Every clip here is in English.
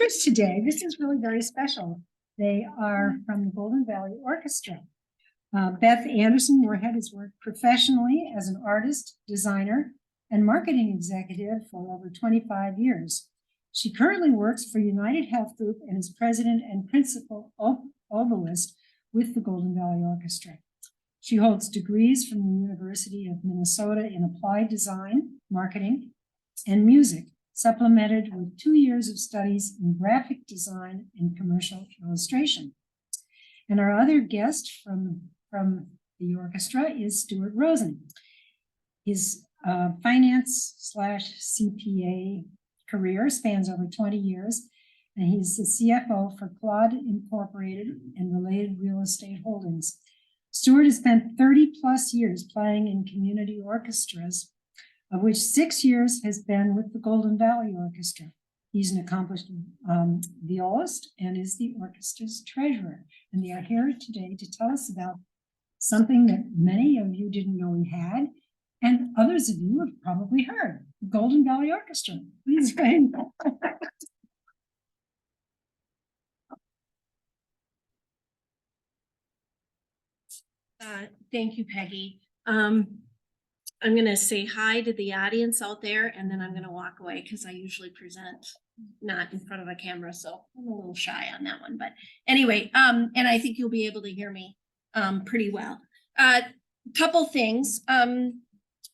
speakers today. This is really very special. They are from the Golden Valley Orchestra. Beth Anderson-Moorhead has worked professionally as an artist, designer, and marketing executive for over 25 years. She currently works for United Health Group and is president and principal oboist with the Golden Valley Orchestra. She holds degrees from the University of Minnesota in applied design, marketing, and music, supplemented with 2 years of studies in graphic design and commercial illustration. And our other guest from the orchestra is Stewart Rosen. His finance/CPA career spans over 20 years, and he's the CFO for Klodt Incorporated and related real estate holdings. Stewart has spent 30 plus years playing in community orchestras, of which 6 years has been with the Golden Valley Orchestra. He's an accomplished violist and is the orchestra's treasurer. And they are here today to tell us about something that many of you didn't know we had, and others of you have probably heard, the Golden Valley Orchestra. Please raise. Thank you, Peggy. I'm going to say hi to the audience out there, and then I'm going to walk away because I usually present not in front of a camera, so I'm a little shy on that one. But anyway, and I think you'll be able to hear me pretty well. Couple things.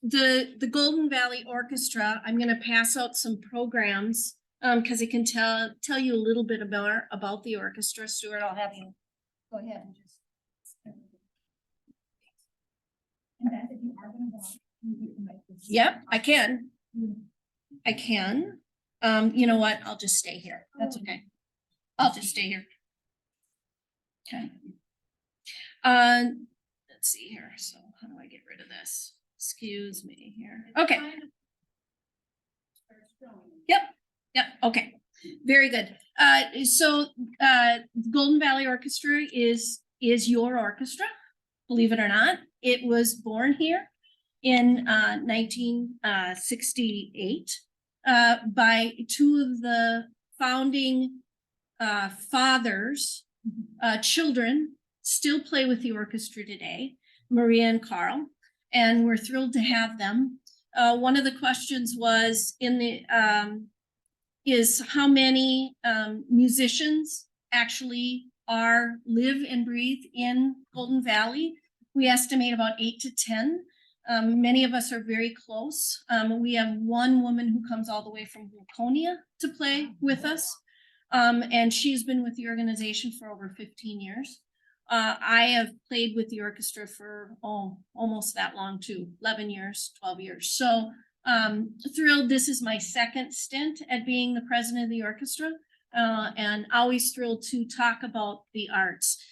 The Golden Valley Orchestra, I'm going to pass out some programs because it can tell you a little bit about the orchestra. Stewart, I'll have you go ahead and just. Yep, I can. I can. You know what? I'll just stay here. That's okay. I'll just stay here. Okay. Let's see here. So how do I get rid of this? Excuse me here. Okay. Yep. Yep. Okay. Very good. So Golden Valley Orchestra is your orchestra, believe it or not. It was born here in 1968 by two of the founding fathers. Children still play with the orchestra today, Maria and Carl, and we're thrilled to have them. One of the questions was is how many musicians actually live and breathe in Golden Valley. We estimate about 8 to 10. Many of us are very close. We have one woman who comes all the way from Laconia to play with us. And she's been with the organization for over 15 years. I have played with the orchestra for almost that long too, 11 years, 12 years. So thrilled. This is my second stint at being the president of the orchestra, and always thrilled to talk about the arts.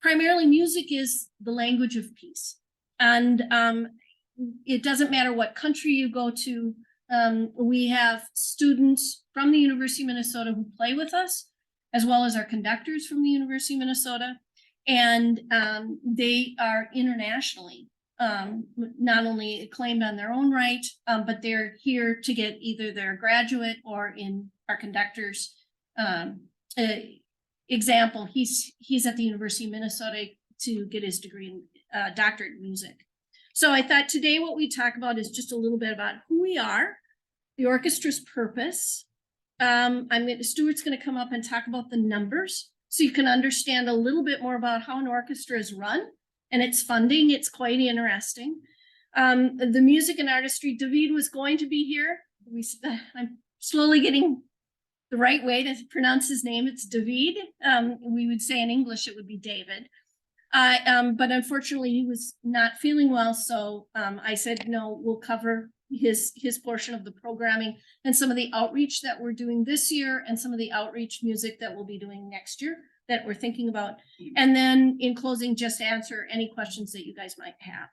Primarily, music is the language of peace. And it doesn't matter what country you go to. We have students from the University of Minnesota who play with us, as well as our conductors from the University of Minnesota. And they are internationally not only acclaimed on their own right, but they're here to get either their graduate or in our conductors example, he's at the University of Minnesota to get his degree in doctorate in music. So I thought today what we talk about is just a little bit about who we are, the orchestra's purpose. Stuart's going to come up and talk about the numbers so you can understand a little bit more about how an orchestra is run and its funding. It's quite interesting. The music and artistry, David was going to be here. I'm slowly getting the right way to pronounce his name. It's David. We would say in English it would be David. But unfortunately he was not feeling well. So I said, no, we'll cover his portion of the programming and some of the outreach that we're doing this year and some of the outreach music that we'll be doing next year that we're thinking about. And then in closing, just answer any questions that you guys might have.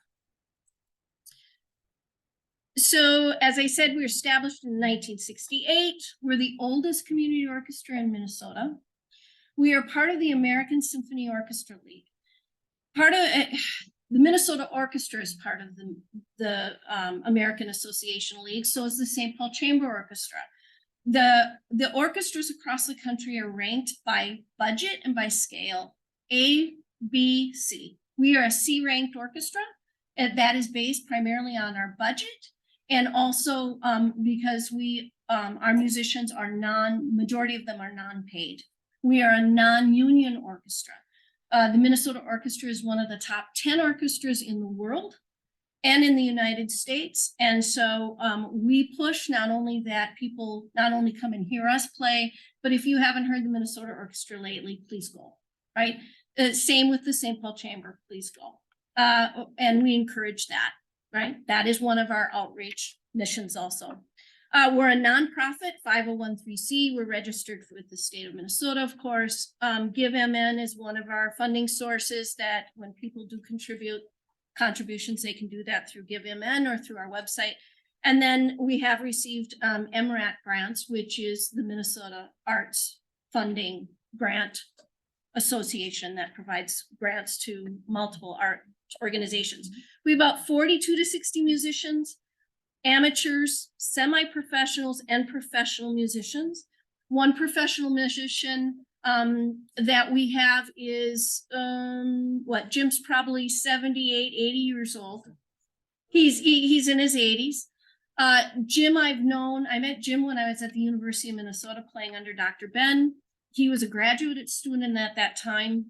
So as I said, we were established in 1968. We're the oldest community orchestra in Minnesota. We are part of the American Symphony Orchestra League. Part of the Minnesota Orchestra is part of the American Association League. So is the St. Paul Chamber Orchestra. The orchestras across the country are ranked by budget and by scale, A, B, C. We are a C-ranked orchestra, and that is based primarily on our budget, and also because our musicians are majority of them are non-paid. We are a non-union orchestra. The Minnesota Orchestra is one of the top 10 orchestras in the world and in the United States. And so we push not only that people not only come and hear us play, but if you haven't heard the Minnesota Orchestra lately, please go, right? Same with the St. Paul Chamber, please go. And we encourage that, right? That is one of our outreach missions also. We're a nonprofit, 501(c)(3). We're registered with the state of Minnesota, of course. GiveMN is one of our funding sources that when people do contributions, they can do that through GiveMN or through our website. And then we have received MRAT grants, which is the Minnesota Arts Funding Grant Association that provides grants to multiple art organizations. We have about 42 to 60 musicians, amateurs, semi-professionals, and professional musicians. One professional musician that we have is Jim's probably 78, 80 years old. He's in his 80s. Jim, I met Jim when I was at the University of Minnesota playing under Dr. Ben. He was a graduate student at that time.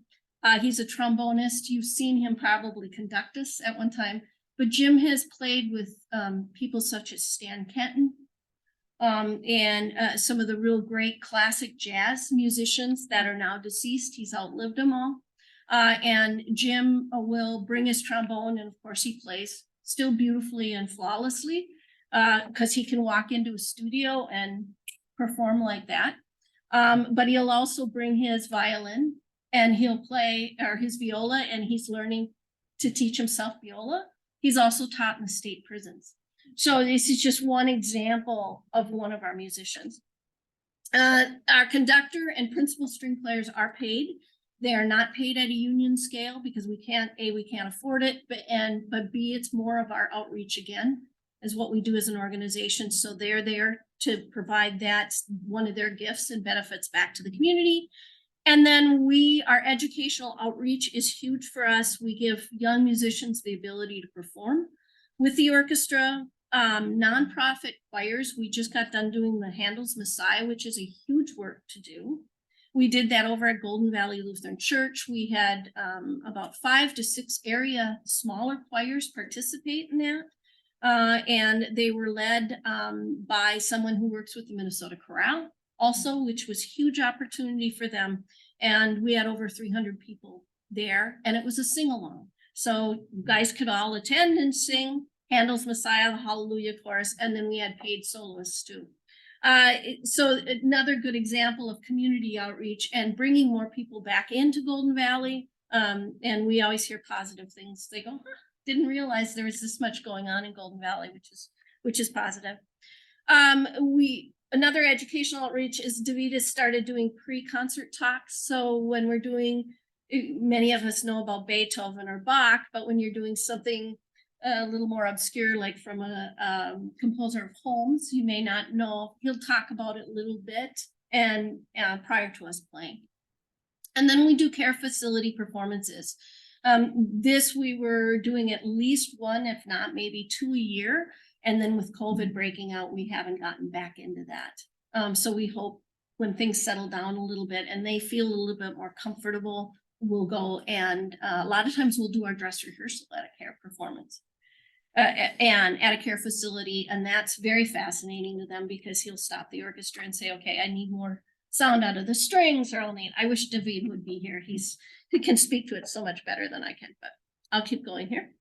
He's a trombonist. You've seen him probably conduct us at one time. But Jim has played with people such as Stan Kenton and some of the real great classic jazz musicians that are now deceased. He's outlived them all. And Jim will bring his trombone, and of course he plays still beautifully and flawlessly because he can walk into a studio and perform like that. But he'll also bring his violin and he'll play, or his viola, and he's learning to teach himself viola. He's also taught in the state prisons. So this is just one example of one of our musicians. Our conductor and principal string players are paid. They are not paid at a union scale because we can't afford it, but B, it's more of our outreach again, is what we do as an organization. So they're there to provide that, one of their gifts and benefits back to the community. And then our educational outreach is huge for us. We give young musicians the ability to perform with the orchestra. Nonprofit choirs, we just got done doing the Handel's Messiah, which is a huge work to do. We did that over at Golden Valley Lutheran Church. We had about 5 to 6 area smaller choirs participate in that. And they were led by someone who works with the Minnesota Chorale also, which was a huge opportunity for them. And we had over 300 people there, and it was a sing-along. So you guys could all attend and sing Handel's Messiah, the Hallelujah Chorus, and then we had paid soloists too. So another good example of community outreach and bringing more people back into Golden Valley. And we always hear positive things. They go, didn't realize there was this much going on in Golden Valley, which is positive. Another educational outreach is Davida started doing pre-concert talks. So when we're doing, many of us know about Beethoven or Bach, but when you're doing something a little more obscure, like from a composer of Holmes, you may not know. He'll talk about it a little bit and prior to us playing. And then we do care facility performances. This we were doing at least one, if not maybe 2 a year. And then with COVID breaking out, we haven't gotten back into that. So we hope when things settle down a little bit and they feel a little bit more comfortable, we'll go, and a lot of times we'll do our dress rehearsal at a care performance and at a care facility. And that's very fascinating to them because he'll stop the orchestra and say, okay, I need more sound out of the strings, or I wish David would be here. He can speak to it so much better than I can, but I'll keep going here.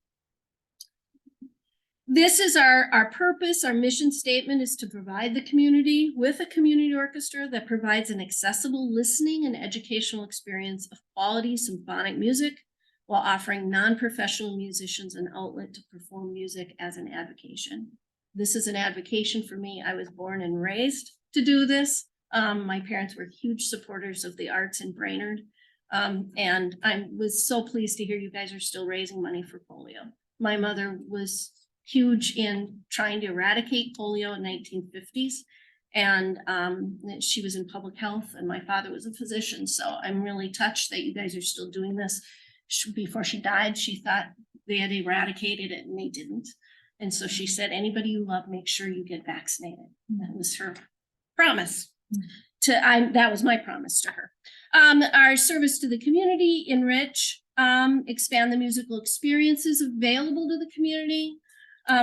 This is our purpose. Our mission statement is to provide the community with a community orchestra that provides an accessible listening and educational experience of quality symphonic music while offering non-professional musicians an outlet to perform music as an avocation. This is an avocation for me. I was born and raised to do this. My parents were huge supporters of the arts in Brainerd. And I was so pleased to hear you guys are still raising money for polio. My mother was huge in trying to eradicate polio in the 1950s. And she was in public health, and my father was a physician. So I'm really touched that you guys are still doing this. Before she died, she thought they had eradicated it, and they didn't. And so she said, anybody you love, make sure you get vaccinated. That was her promise. That was my promise to her. Our service to the community, enrich, expand the musical experiences available to the community,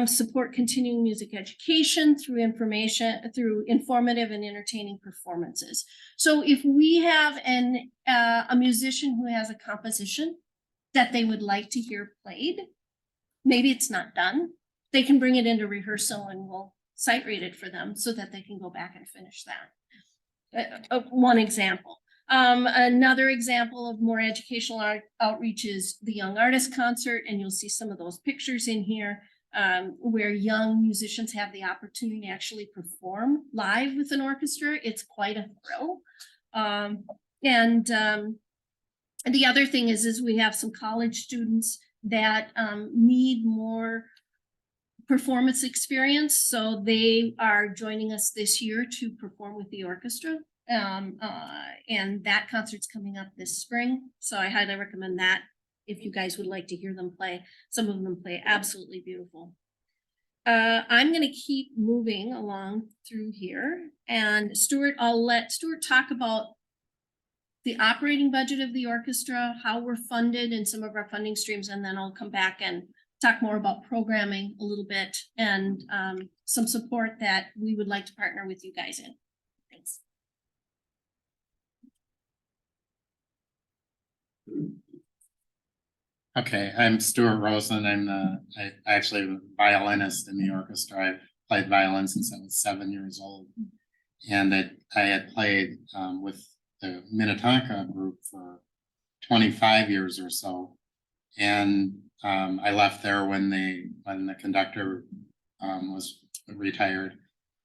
support continuing music education through informative and entertaining performances. So if we have a musician who has a composition that they would like to hear played, maybe it's not done, they can bring it into rehearsal and we'll sight read it for them so that they can go back and finish that. One example. Another example of more educational outreach is the Young Artist Concert, and you'll see some of those pictures in here where young musicians have the opportunity to actually perform live with an orchestra. It's quite a thrill. And the other thing is we have some college students that need more performance experience. So they are joining us this year to perform with the orchestra. And that concert's coming up this spring. So I highly recommend that if you guys would like to hear them play. Some of them play absolutely beautiful. I'm going to keep moving along through here. And Stewart, I'll let Stewart talk about the operating budget of the orchestra, how we're funded and some of our funding streams, and then I'll come back and talk more about programming a little bit and some support that we would like to partner with you guys in. Thanks. Okay, I'm Stewart Rosen. I actually am a violinist in the orchestra. I've played violin since I was 7 years old. And I had played with the Minnetonka group for 25 years or so. And I left there when the conductor was retired.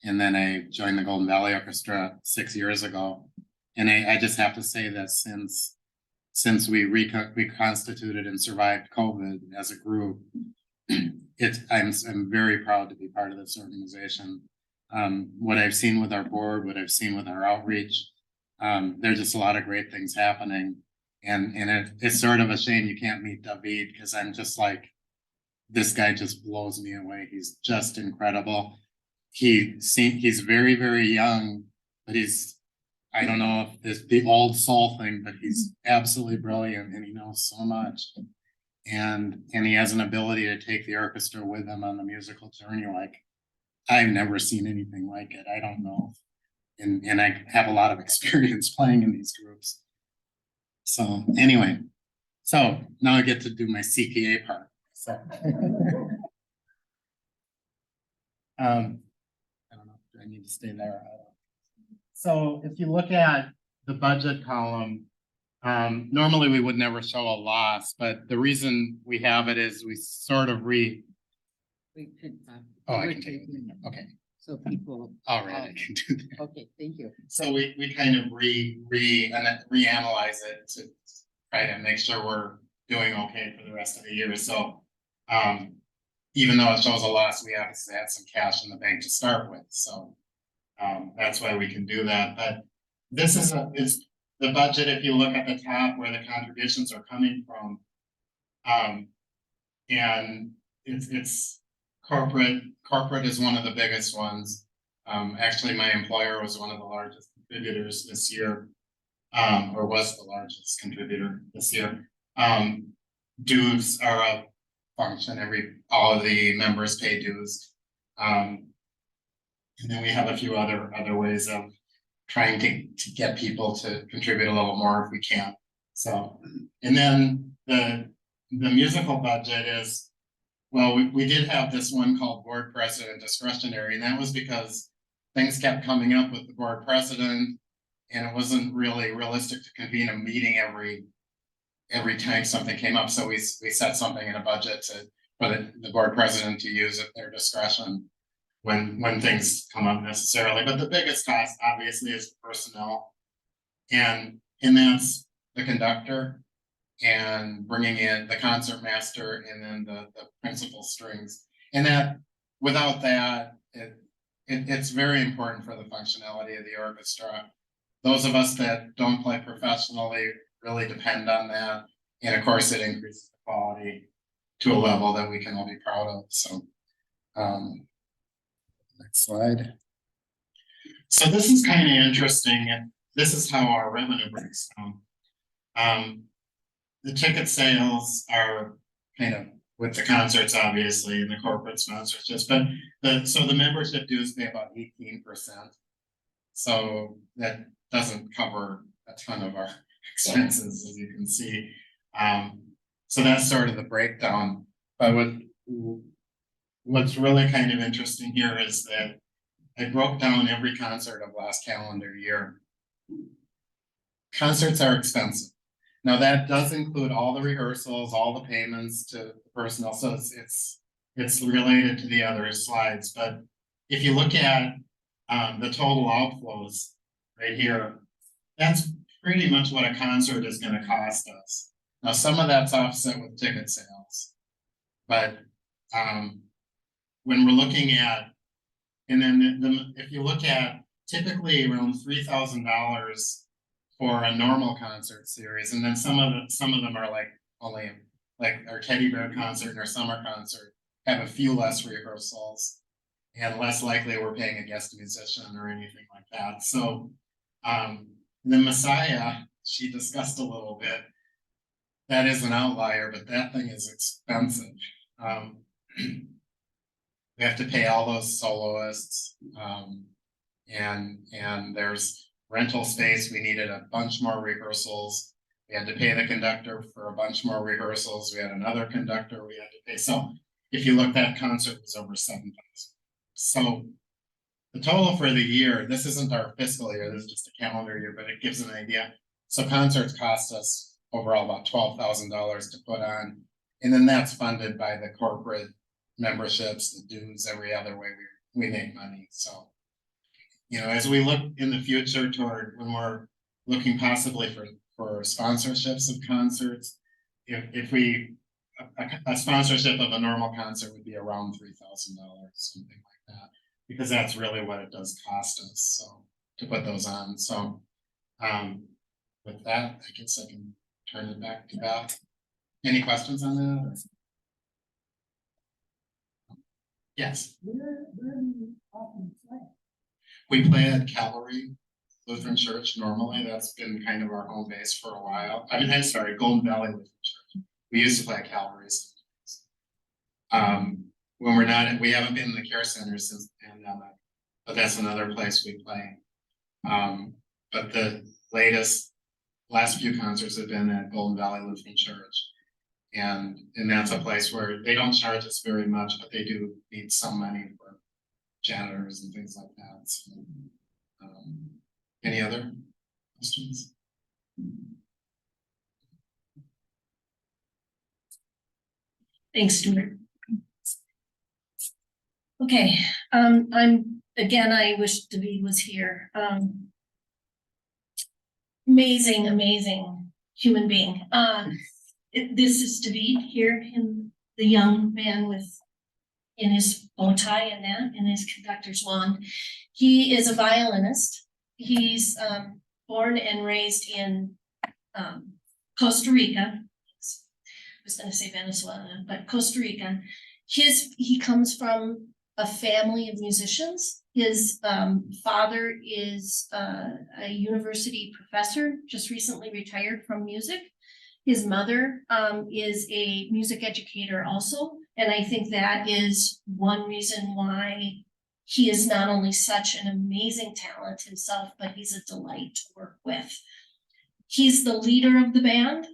And then I joined the Golden Valley Orchestra 6 years ago. And I just have to say that since we reconstituted and survived COVID as a group, I'm very proud to be part of this organization. What I've seen with our board, what I've seen with our outreach, there's just a lot of great things happening. And it's sort of a shame you can't meet David, because I'm just like, this guy just blows me away. He's just incredible. He's very, very young, but I don't know if it's the old soul thing, but he's absolutely brilliant and he knows so much. And he has an ability to take the orchestra with him on the musical journey. Like, I've never seen anything like it. I don't know. And I have a lot of experience playing in these groups. So anyway, so now I get to do my CPA part. So I don't know, do I need to stay there? So if you look at the budget column, normally we would never show a loss, but the reason we have it is we sort of We could, I can do it. Okay. so people. All right, I can do that. Okay, thank you. So we kind of reanalyze it to try to make sure we're doing okay for the rest of the year. So even though it shows a loss, we obviously had some cash in the bank to start with. So that's why we can do that. But this is the budget. If you look at the top where the contributions are coming from, and it's corporate. Corporate is one of the biggest ones. Actually, my employer was one of the largest contributors this year, or was the largest contributor this year. Dues are a function. All of the members pay dues. And then we have a few other ways of trying to get people to contribute a little more if we can. So, and then the musical budget is, well, we did have this one called board president discretionary, and that was because things kept coming up with the board president, and it wasn't really realistic to convene a meeting every time something came up. So we set something in a budget for the board president to use at their discretion when things come up necessarily. But the biggest cost obviously is personnel, and that's the conductor and bringing in the concert master and then the principal strings. And that without that, it's very important for the functionality of the orchestra. Those of us that don't play professionally really depend on that. And of course, it increases the quality to a level that we can all be proud of. So, next slide. So this is kind of interesting. This is how our revenue breaks down. The ticket sales are kind of with the concerts, obviously, and the corporate sponsorships, but the membership dues pay about 18%. So that doesn't cover a ton of our expenses, as you can see. So that's sort of the breakdown. But what's really kind of interesting here is that I broke down every concert of last calendar year. Concerts are expensive. Now that does include all the rehearsals, all the payments to the personnel, so it's related to the other slides. But if you look at the total outflows right here, that's pretty much what a concert is going to cost us. Now some of that's offset with ticket sales, but when we're looking at, and then if you look at typically around $3,000 for a normal concert series, and then some of them are like only like our teddy bear concert and our summer concert have a few less rehearsals, and less likely we're paying a guest musician or anything like that. So the Messiah, she discussed a little bit. That is an outlier, but that thing is expensive. We have to pay all those soloists, and there's rental space. We needed a bunch more rehearsals. We had to pay the conductor for a bunch more rehearsals. We had another conductor we had to pay. So if you look, that concert was over $7,000. So the total for the year, this isn't our fiscal year, this is just a calendar year, but it gives an idea. So concerts cost us overall about $12,000 to put on. And then that's funded by the corporate memberships, the dues, every other way we make money. So, you know, as we look in the future toward when we're looking possibly for sponsorships of concerts, if we a sponsorship of a normal concert would be around $3,000, something like that, because that's really what it does cost us. So to put those on. So with that, I guess I can turn it back to Beth. Any questions on that? Yes. Where do you often play? We play at Calvary Lutheran Church normally. That's been kind of our home base for a while. I mean, I'm sorry, Golden Valley Lutheran Church. We used to play at Calvary sometimes. When we're not, we haven't been in the care center since the pandemic, but that's another place we play. But the last few concerts have been at Golden Valley Lutheran Church. And that's a place where they don't charge us very much, but they do need some money for janitors and things like that. So, any other questions? Thanks, Stewart. Okay, I wish David was here. Amazing human being. This is David here, the young man in his bow tie and his conductor's wand. He is a violinist. He's born and raised in Costa Rica. I was going to say Venezuela, but Costa Rica. He comes from a family of musicians. His father is a university professor, just recently retired from music. His mother is a music educator also, and I think that is one reason why he is not only such an amazing talent himself, but he's a delight to work with. He's the leader of the band,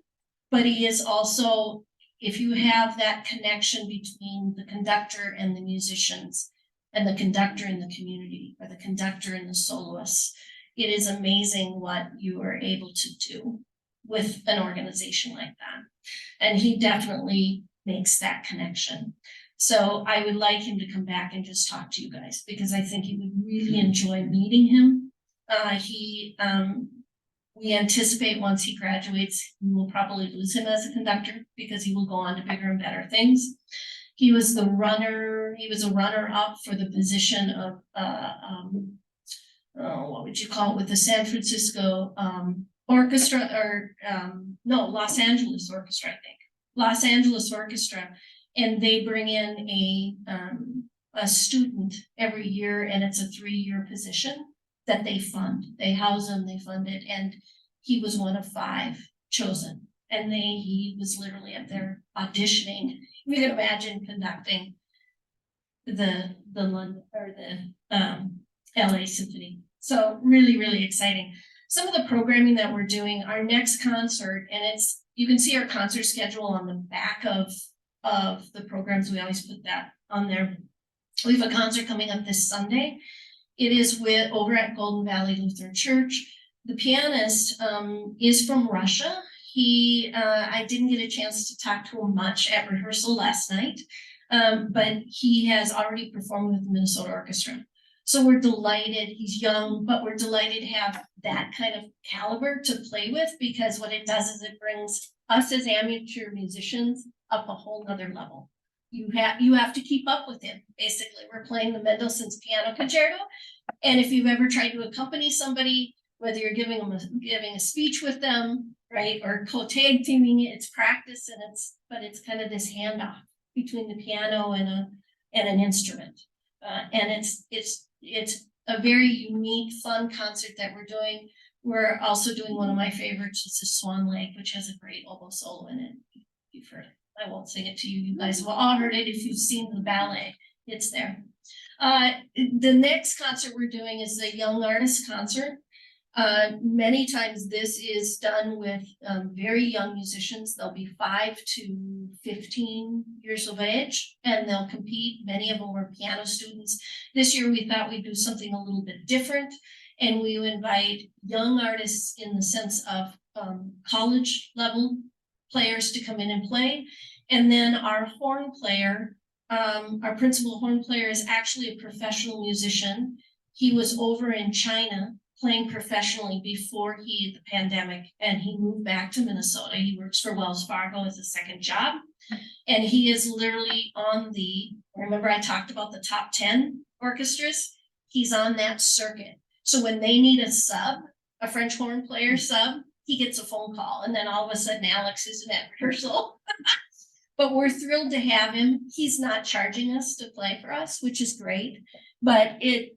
but he is also, if you have that connection between the conductor and the musicians, and the conductor in the community, or the conductor and the soloists, it is amazing what you are able to do with an organization like that. And he definitely makes that connection. So I would like him to come back and just talk to you guys, because I think you would really enjoy meeting him. We anticipate once he graduates, we will probably lose him as a conductor because he will go on to bigger and better things. He was the runner, he was a runner-up for the position of, what would you call it, with the San Francisco, orchestra, or, no, Los Angeles Orchestra, I think. Los Angeles Orchestra, and they bring in a student every year, and it's a 3-year position that they fund. They house them, they fund it, and he was one of 5 chosen. And he was literally up there auditioning. You can imagine conducting the London or the LA Symphony. So really, really exciting. Some of the programming that we're doing, our next concert, and you can see our concert schedule on the back of the programs. We always put that on there. We have a concert coming up this Sunday. It is over at Golden Valley Lutheran Church. The pianist is from Russia. I didn't get a chance to talk to him much at rehearsal last night, but he has already performed with the Minnesota Orchestra. So we're delighted. He's young, but we're delighted to have that kind of caliber to play with, because what it does is it brings us as amateur musicians up a whole nother level. You have to keep up with him. Basically, we're playing the Mendelssohn's Piano Concerto, and if you've ever tried to accompany somebody, whether you're giving a speech with them, right, or co-tag teaming it, it's practice, and it's kind of this handoff between the piano and an instrument, and it's a very unique, fun concert that we're doing. We're also doing one of my favorites, it's a Swan Lake, which has a great oboe solo in it. You've heard it. I won't sing it to you. You guys have all heard it if you've seen the ballet. It's there. The next concert we're doing is a young artist concert. Many times this is done with very young musicians. They'll be 5 to 15 years of age, and they'll compete. Many of them are piano students. This year we thought we'd do something a little bit different, and we invite young artists in the sense of college level players to come in and play. And then our horn player, our principal horn player, is actually a professional musician. He was over in China playing professionally before the pandemic, and he moved back to Minnesota. He works for Wells Fargo as a second job, and he is literally on remember I talked about the top 10 orchestras? He's on that circuit. So when they need a French horn player sub, he gets a phone call, and then all of a sudden Alex isn't at rehearsal. But we're thrilled to have him. He's not charging us to play for us, which is great. But it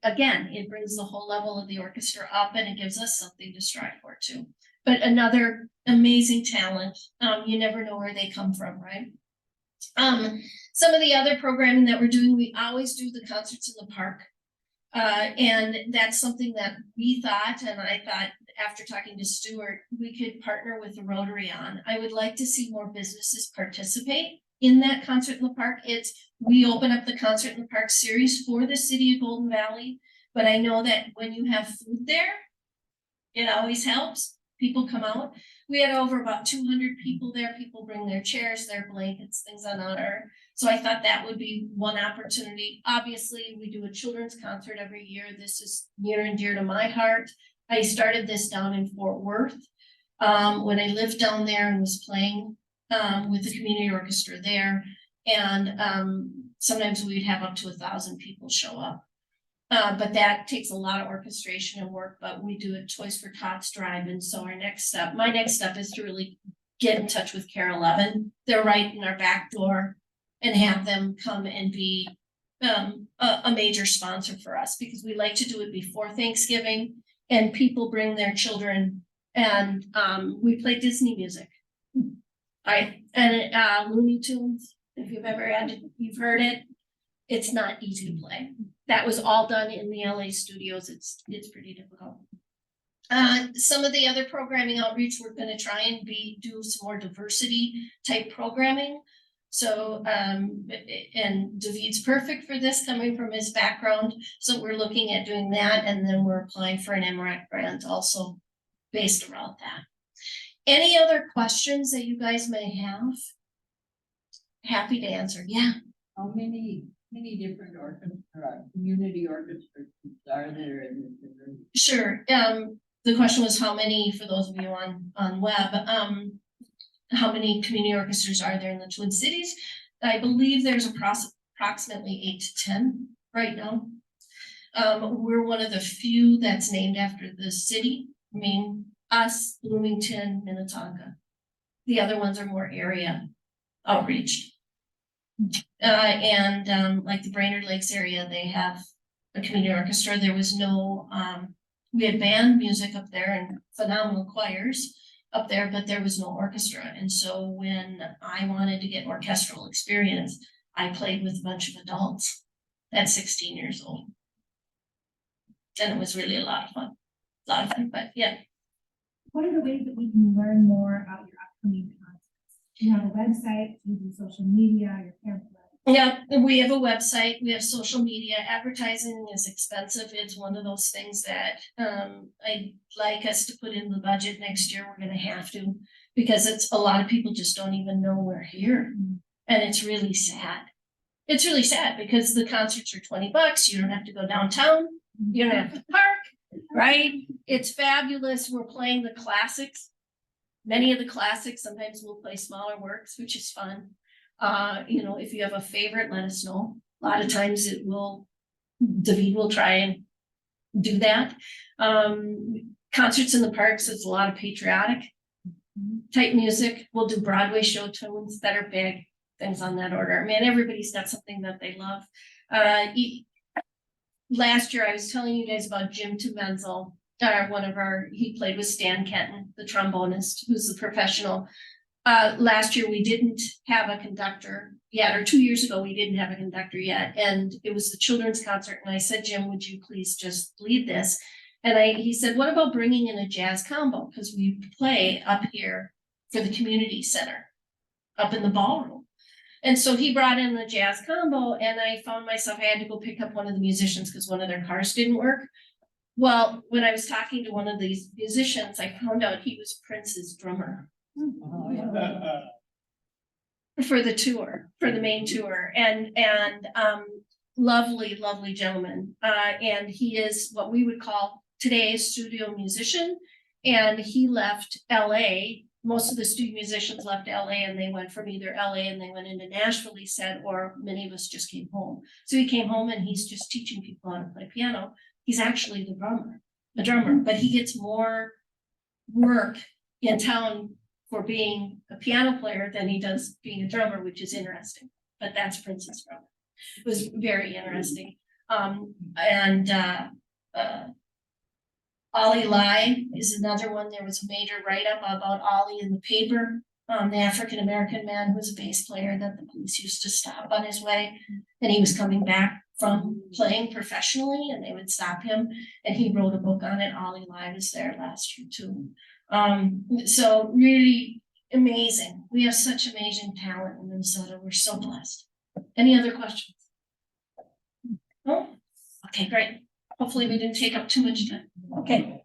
brings the whole level of the orchestra up, and it gives us something to strive for too. But another amazing talent. You never know where they come from, right? Some of the other programming that we're doing, we always do the concerts in the park. And that's something that we thought, and I thought after talking to Stewart, we could partner with the Rotary on. I would like to see more businesses participate in that concert in the park. We open up the concert in the park series for the city of Golden Valley, but I know that when you have food there, it always helps. People come out. We had over about 200 people there. People bring their chairs, their blankets, things on honor. So I thought that would be one opportunity. Obviously, we do a children's concert every year. This is near and dear to my heart. I started this down in Fort Worth when I lived down there and was playing with the community orchestra there. And sometimes we'd have up to 1,000 people show up. But that takes a lot of orchestration and work, but we do it Toys for Tots Drive. And so my next step is to really get in touch with Care 11. They're right in our back door, and have them come and be a major sponsor for us, because we like to do it before Thanksgiving, and people bring their children, and we play Disney music. And Looney Tunes, if you've heard it, it's not easy to play. That was all done in the LA studios. It's pretty difficult. Some of the other programming outreach, we're going to try and do some more diversity type programming. So, and David's perfect for this, coming from his background. So we're looking at doing that, and then we're applying for an MRAC grant also based around that. Any other questions that you guys may have? Happy to answer. Yeah. How many different community orchestras are there in this area? Sure. The question was how many, for those of you on web, how many community orchestras are there in the Twin Cities? I believe there's approximately 8 to 10 right now. We're one of the few that's named after the city. I mean, us, Bloomington, Minnetonka. The other ones are more area outreach. Like the Brainerd Lakes area, they have a community orchestra. There was no, we had band music up there and phenomenal choirs up there, but there was no orchestra. And so when I wanted to get orchestral experience, I played with a bunch of adults at 16 years old. And it was really a lot of fun, but yeah. What are the ways that we can learn more about your upcoming concerts? Do you have a website, do you do social media, your pamphlet? Yeah, we have a website, we have social media. Advertising is expensive. It's one of those things that I'd like us to put in the budget next year. We're gonna have to, because it's a lot of people just don't even know we're here. And it's really sad. It's really sad because the concerts are $20. You don't have to go downtown. You don't have to park, right? It's fabulous. We're playing the classics. Many of the classics, sometimes we'll play smaller works, which is fun. You know, if you have a favorite, let us know. A lot of times David will try and do that. Concerts in the parks is a lot of patriotic type music. We'll do Broadway show tunes that are big, things on that order. I mean, everybody's got something that they love. Last year, I was telling you guys about Jim Tumenzel, he played with Stan Kenton, the trombonist, who's the professional. Last year, we didn't have a conductor yet, or 2 years ago, we didn't have a conductor yet. And it was the children's concert. And I said, Jim, would you please just lead this? And he said, what about bringing in a jazz combo? Because we play up here for the community center, up in the ballroom. And so he brought in the jazz combo, and I found myself, I had to go pick up one of the musicians because one of their cars didn't work. Well, when I was talking to one of these musicians, I found out he was Prince's drummer. Oh, yeah. For the tour, for the main tour, and lovely gentleman. And he is what we would call today a studio musician. And he left LA. Most of the studio musicians left LA, and they went from either LA and they went into Nashville, he said, or many of us just came home. So he came home and he's just teaching people how to play piano. He's actually a drummer, but he gets more work in town for being a piano player than he does being a drummer, which is interesting. But that's Prince's drummer. It was very interesting. Ollie Lai is another one. There was a major write-up about Ollie in the paper. The African-American man who was a bass player that the police used to stop on his way. And he was coming back from playing professionally, and they would stop him. And he wrote a book on it. Ollie Lai was there last year too. So really amazing. We have such amazing talent in Minnesota. We're so blessed. Any other questions? No? Okay, great. Hopefully we didn't take up too much time. Okay.